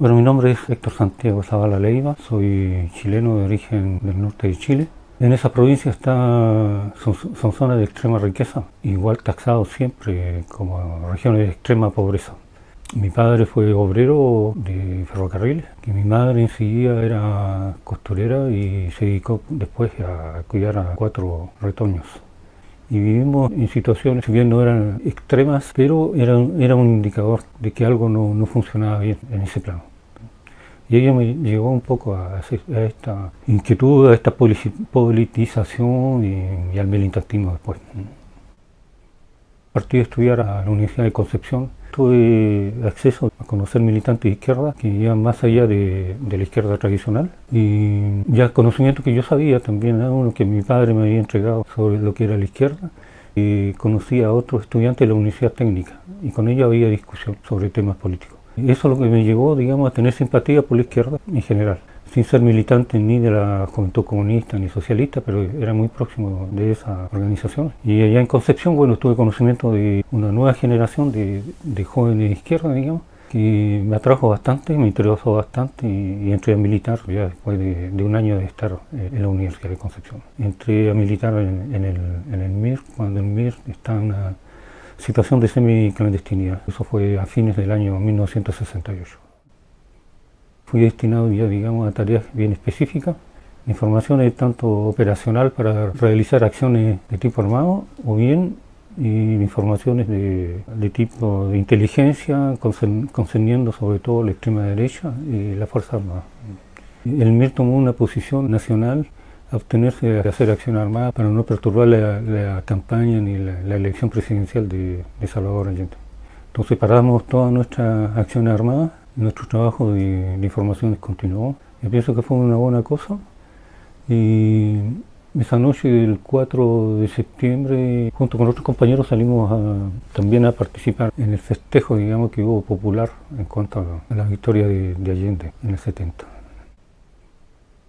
Bueno, mi nombre es Héctor Santiago Zavala Leiva, soy chileno de origen del norte de Chile. En esa provincia son zonas de extrema riqueza, igual taxados siempre como regiones de extrema pobreza. Mi padre fue obrero de ferrocarriles, y mi madre enseguida era costurera y se dedicó después a cuidar a 4 retoños. Y vivimos en situaciones, si bien no eran extremas, pero era un indicador de que algo no funcionaba bien en ese plano. Y ello me llevó un poco a esta inquietud, a esta politización y al militantismo después. Partí a estudiar a la Universidad de Concepción. Tuve acceso a conocer militantes de izquierda que iban más allá de la izquierda tradicional, y ya conocimiento que yo sabía también, uno que mi padre me había entregado sobre lo que era la izquierda, y conocí a otros estudiantes de la Universidad Técnica y con ellos había discusión sobre temas políticos. Eso es lo que me llevó, digamos, a tener simpatía por la izquierda en general, sin ser militante ni de la Juventud Comunista ni socialista, pero era muy próximo de esa organización. Y allá en Concepción, bueno, tuve conocimiento de una nueva generación de jóvenes de izquierda, digamos, que me atrajo bastante, me interesó bastante, y entré a militar ya después de un año de estar en la Universidad de Concepción. Entré a militar en el MIR, cuando el MIR está en una situación de semiclandestinidad. Eso fue a fines del año 1968. Fui destinado ya, digamos, a tareas bien específicas, informaciones tanto operacional para realizar acciones de tipo armado, o bien informaciones de tipo de inteligencia, concerniendo sobre todo la extrema derecha y la Fuerza Armada. El MIR tomó una posición nacional a abstenerse de hacer acción armada para no perturbar la campaña ni la elección presidencial de Salvador Allende. Entonces paramos todas nuestras acciones armadas. Nuestro trabajo de informaciones continuó. Yo pienso que fue una buena cosa, y esa noche del 4 de septiembre, junto con otros compañeros, salimos también a participar en el festejo, digamos, que hubo popular en cuanto a la victoria de Allende en el 70.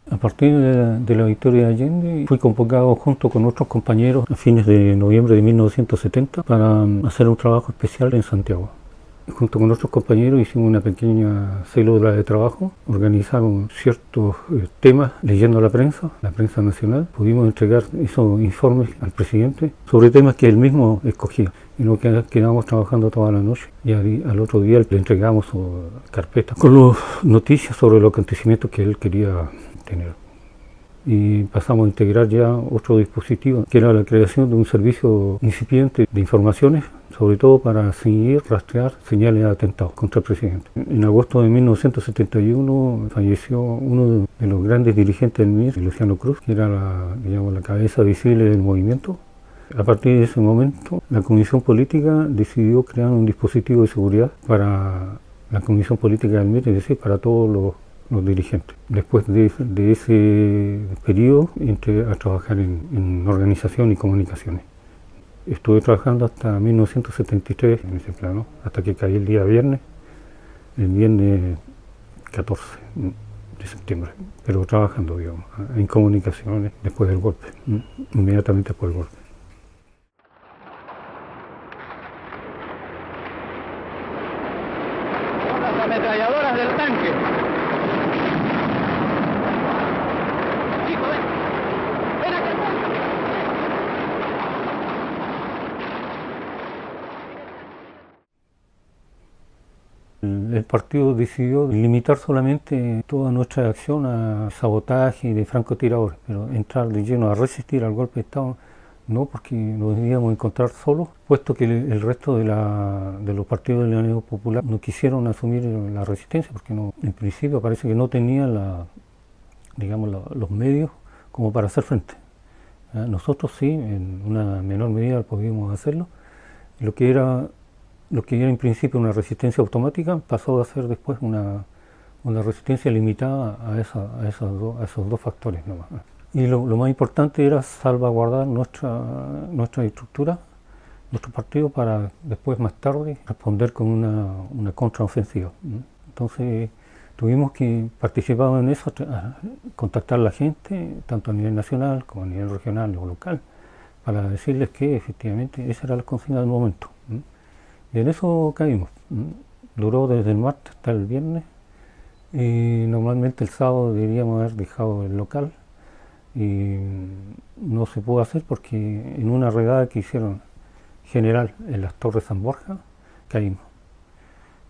A partir de la victoria de Allende, fui convocado junto con otros compañeros a fines de noviembre de 1970 para hacer un trabajo especial en Santiago. Junto con otros compañeros hicimos una pequeña célula de trabajo, organizaron ciertos temas leyendo la prensa nacional. Pudimos entregar esos informes al presidente sobre temas que él mismo escogía, y nos quedamos trabajando toda la noche, y al otro día le entregamos carpetas con las noticias sobre los acontecimientos que él quería tener. Y pasamos a integrar ya otro dispositivo, que era la creación de un servicio incipiente de informaciones, sobre todo para seguir, rastrear señales de atentados contra el presidente. En agosto de 1971 falleció uno de los grandes dirigentes del MIR, Luciano Cruz, que era la cabeza visible del movimiento. A partir de ese momento, la Comisión Política decidió crear un dispositivo de seguridad para la Comisión Política del MIR, es decir, para todos los dirigentes. Después de ese periodo entré a trabajar en organización y comunicaciones. Estuve trabajando hasta 1973 en ese plano, hasta que caí el viernes 14 de septiembre, pero trabajando, digamos, en comunicaciones después del golpe, inmediatamente después del golpe. Las ametralladoras del tanque. El partido decidió limitar solamente toda nuestra acción a sabotaje y de francotiradores, pero entrar de lleno a resistir al golpe de Estado no, porque nos debíamos encontrar solos, puesto que el resto de los partidos de la Unión Popular no quisieron asumir la resistencia, porque en principio parece que no tenían los medios como para hacer frente. Nosotros sí, en una menor medida podíamos hacerlo. Lo que era en principio una resistencia automática pasó a ser después una resistencia limitada a esos dos factores nomás. Y lo más importante era salvaguardar nuestra estructura, nuestro partido, para después, más tarde, responder con una contraofensiva. Entonces tuvimos que participar en eso, contactar a la gente, tanto a nivel nacional como a nivel regional o local, para decirles que efectivamente esa era la consigna del momento. Y en eso caímos. Duró desde el martes hasta el viernes, Normalmente el sábado deberíamos haber dejado el local y no se pudo hacer porque en una redada que hicieron general en las Torres San Borja caímos.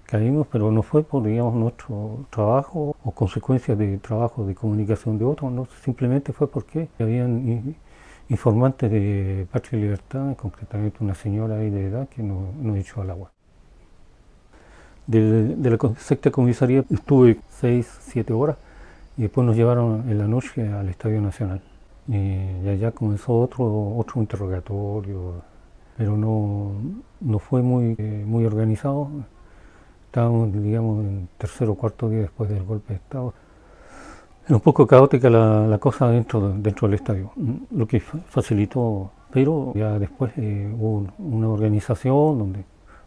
Caímos, pero no fue por, digamos, nuestro trabajo o consecuencias de trabajo de comunicación de otros, no, simplemente fue porque habían informantes de Patria y Libertad, concretamente una señora ahí de edad que nos echó al agua. De la sexta comisaría estuve 6-7 horas y después nos llevaron en la noche al Estadio Nacional. Y allá comenzó otro interrogatorio, pero no fue muy organizado. Estábamos, digamos, en tercer o cuarto día después del golpe de Estado. Era un poco caótica la cosa dentro del estadio, lo que facilitó, pero ya después hubo una organización,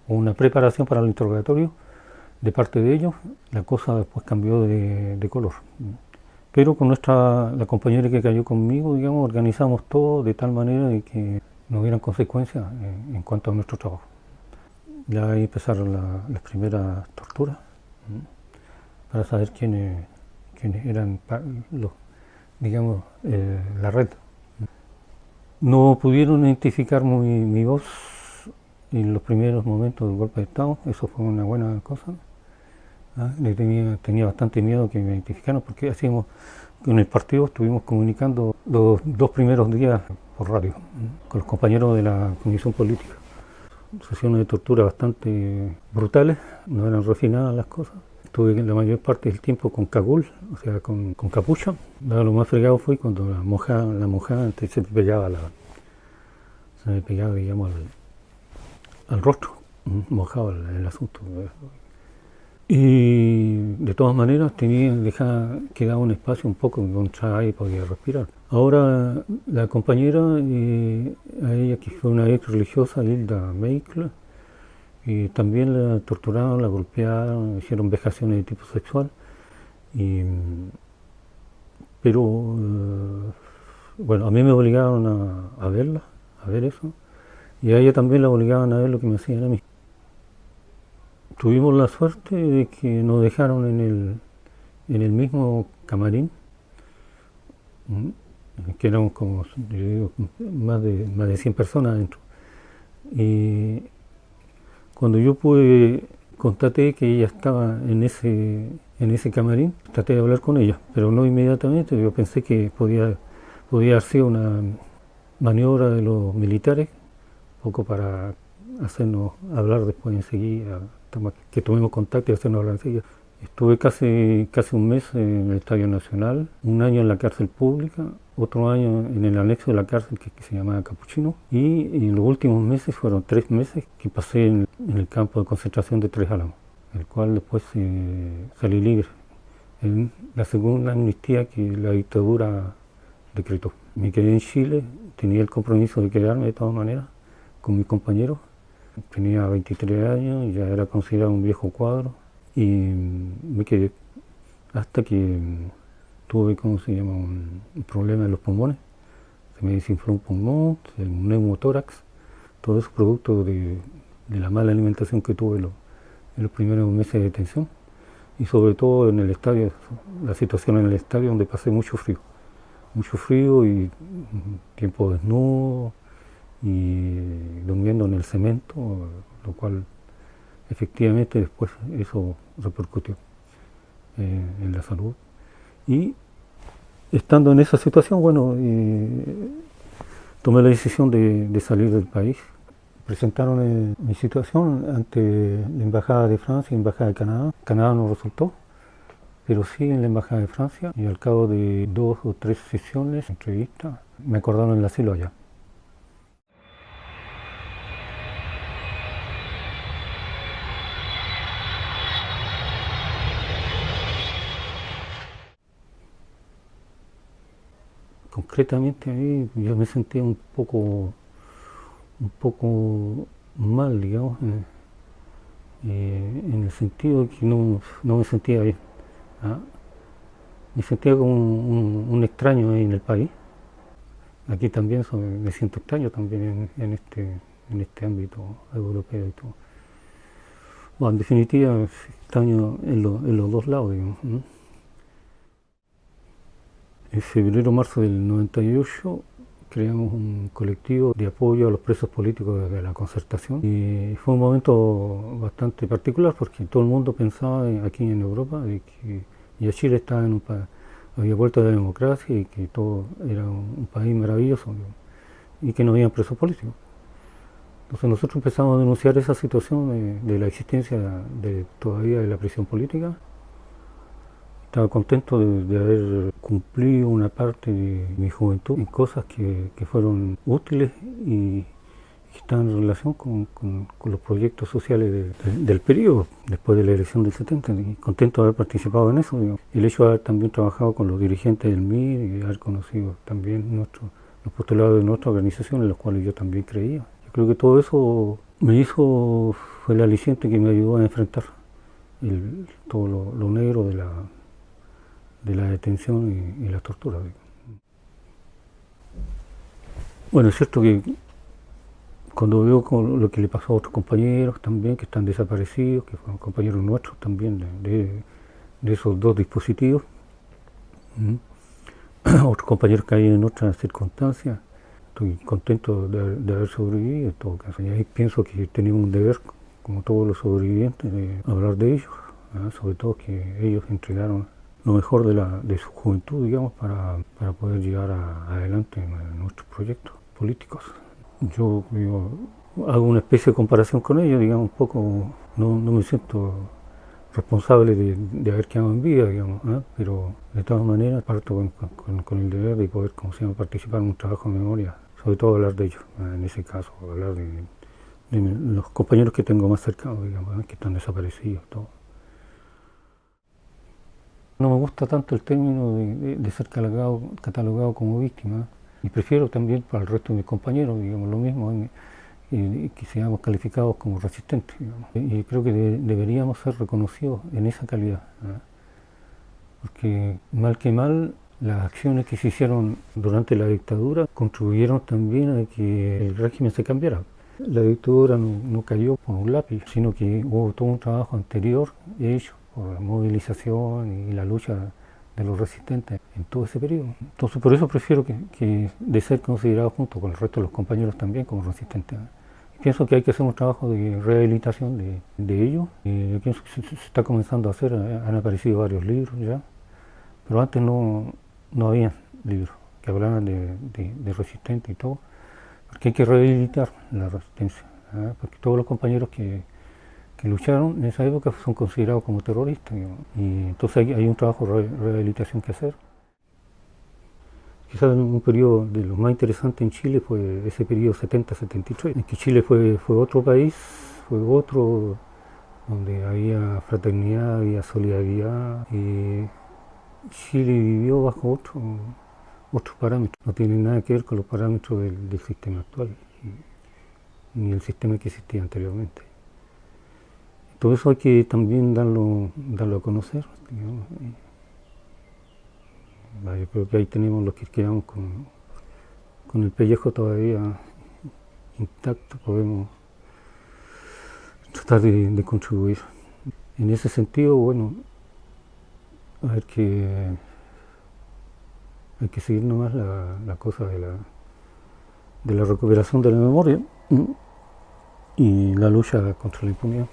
hubo una preparación para el interrogatorio de parte de ellos, la cosa después cambió de color. Pero con la compañera que cayó conmigo, digamos, organizamos todo de tal manera de que no hubieran consecuencias en cuanto a nuestro trabajo. Ya ahí empezaron las primeras torturas para saber quiénes eran la red. No pudieron identificar mi voz en los primeros momentos del golpe de Estado, eso fue una buena cosa. Tenía bastante miedo que me identificaran porque en el partido estuvimos comunicando los 2 primeros días por radio con los compañeros de la comisión política. Sesiones de tortura bastante brutales, no eran refinadas las cosas. Estuve la mayor parte del tiempo con cagul, o sea, con capucha. Lo más fregado fue cuando la mojada antes se me pegaba, digamos, al rostro, mojado el asunto. Y de todas maneras quedaba un espacio un poco donde entraba aire y podía respirar. Ahora la compañera, a ella que fue una ex religiosa, Hilda Meikle, y también la torturaron, la golpearon, hicieron vejaciones de tipo sexual, pero bueno, a mí me obligaron a verla, a ver eso, y a ella también la obligaban a ver lo que me hacían a mí. Tuvimos la suerte de que nos dejaron en el mismo camarín, que éramos como, yo digo, más de 100 personas adentro. Y cuando yo constaté que ella estaba en ese camarín, traté de hablar con ella, pero no inmediatamente. Yo pensé que podía haber sido una maniobra de los militares, un poco para hacernos hablar después enseguida, que tomemos contacto y hacernos hablar enseguida. Estuve casi un mes en el Estadio Nacional, 1 año en la cárcel pública, otro año en el anexo de la cárcel que se llamaba Capuchino, y en los últimos meses fueron 3 meses que pasé en el campo de concentración de Tres Álamos, el cual después salí libre, en la segunda amnistía que la dictadura decretó. Me quedé en Chile, tenía el compromiso de quedarme de todas maneras con mis compañeros. Tenía 23 años y ya era considerado un viejo cuadro y me quedé hasta que tuve, un problema en los pulmones. Se me desinfló un pulmón, un neumotórax, todo eso producto de la mala alimentación que tuve en los primeros meses de detención y sobre todo en el estadio, la situación en el estadio donde pasé mucho frío y tiempo desnudo y durmiendo en el cemento, lo cual efectivamente después eso repercutió en la salud. Y estando en esa situación, bueno, tomé la decisión de salir del país. Presentaron mi situación ante la Embajada de Francia y la Embajada de Canadá. Canadá no resultó, pero sí en la Embajada de Francia, y al cabo de 2 o 3 sesiones, entrevistas, me acordaron el asilo allá. Concretamente ahí yo me sentía un poco mal, digamos, en el sentido de que no me sentía bien. Me sentía como un extraño ahí en el país. Aquí también me siento extraño también en este ámbito europeo y todo. Bueno, en definitiva, extraño en los dos lados, digamos. En febrero-marzo del 98 creamos un colectivo de apoyo a los presos políticos de la Concertación y fue un momento bastante particular porque todo el mundo pensaba aquí en Europa de que ya Chile estaba había vuelto a la democracia y que todo era un país maravilloso, digamos, y que no había presos políticos. Entonces nosotros empezamos a denunciar esa situación de la existencia todavía de la prisión política. Estaba contento de haber cumplido una parte de mi juventud en cosas que fueron útiles y que estaban en relación con los proyectos sociales del periodo, después de la elección del 70, y contento de haber participado en eso, digamos. El hecho de haber también trabajado con los dirigentes del MIR y de haber conocido también los postulados de nuestra organización, en los cuales yo también creía. Yo creo que todo eso fue el aliciente que me ayudó a enfrentar todo lo negro de la detención y la tortura. Bueno, es cierto que cuando veo lo que le pasó a otros compañeros también que están desaparecidos, que fueron compañeros nuestros también de esos dos dispositivos, otros compañeros que hay en otras circunstancias, estoy contento de haber sobrevivido en todo caso. Y ahí pienso que tenemos un deber, como todos los sobrevivientes, de hablar de ellos, sobre todo que ellos entregaron lo mejor de su juventud, digamos, para poder llevar adelante en nuestros proyectos políticos. Yo hago una especie de comparación con ellos, digamos, un poco, no me siento responsable de haber quedado en vida, digamos, pero de todas maneras parto con el deber de poder, como se llama, participar en un trabajo de memoria, sobre todo hablar de ellos, en ese caso, hablar de los compañeros que tengo más cercanos, digamos, que están desaparecidos, todo. No me gusta tanto el término de ser catalogado como víctima y prefiero también para el resto de mis compañeros, digamos, lo mismo, que seamos calificados como resistentes, digamos. Y creo que deberíamos ser reconocidos en esa calidad, porque mal que mal las acciones que se hicieron durante la dictadura contribuyeron también a que el régimen se cambiara. La dictadura no cayó por un lápiz, sino que hubo todo un trabajo anterior hecho por la movilización y la lucha de los resistentes en todo ese periodo. Entonces por eso prefiero que de ser considerado junto con el resto de los compañeros también como resistentes. Pienso que hay que hacer un trabajo de rehabilitación de ellos. Yo pienso que se está comenzando a hacer, han aparecido varios libros ya, pero antes no había libros que hablaban de resistentes y todo, porque hay que rehabilitar la resistencia, porque todos los compañeros que lucharon en esa época son considerados como terroristas, digamos. Y entonces hay un trabajo de rehabilitación que hacer. Quizás un periodo de los más interesantes en Chile fue ese periodo 70-73, en que Chile fue otro país, fue otro donde había fraternidad, había solidaridad, y Chile vivió bajo otros parámetros, no tiene nada que ver con los parámetros del sistema actual, ni el sistema que existía anteriormente. Todo eso hay que también darlo a conocer, digamos. Yo creo que ahí tenemos los que quedamos con el pellejo todavía intacto, podemos tratar de contribuir. En ese sentido, bueno, hay que seguir nomás la cosa de la recuperación de la memoria y la lucha contra la impunidad.